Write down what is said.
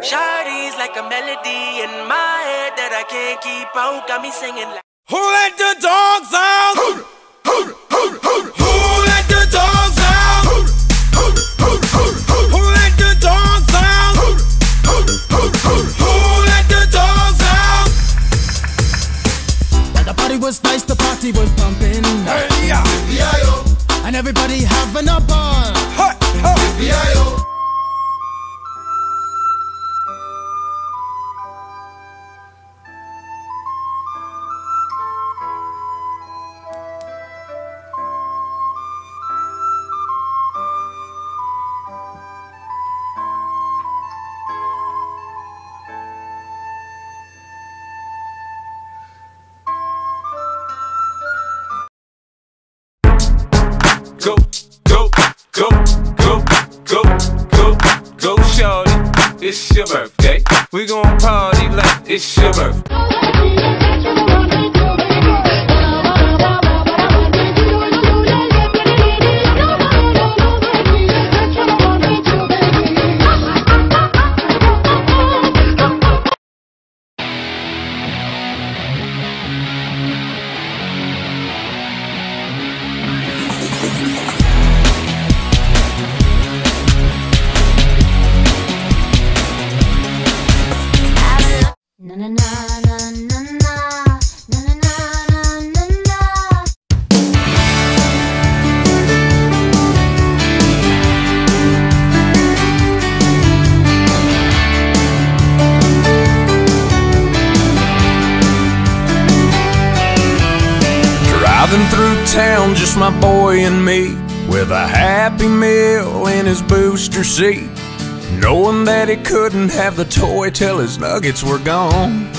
Shawty's like a melody in my head that I can't keep out. Got me singing like, who let the dogs out? Who let the dogs out? Who let the dogs out? Who let the dogs out? Well, the party was nice, the party was pumping. Hey, yeah. And everybody having a ball. Go, go, go, go, go, go, go, shorty. It's your birthday. We gon' party like it's your birthday. Na na na na na na na na na na na. Driving through town, just my boy and me, with a Happy Meal in his booster seat, knowing that he couldn't have the toy till his nuggets were gone.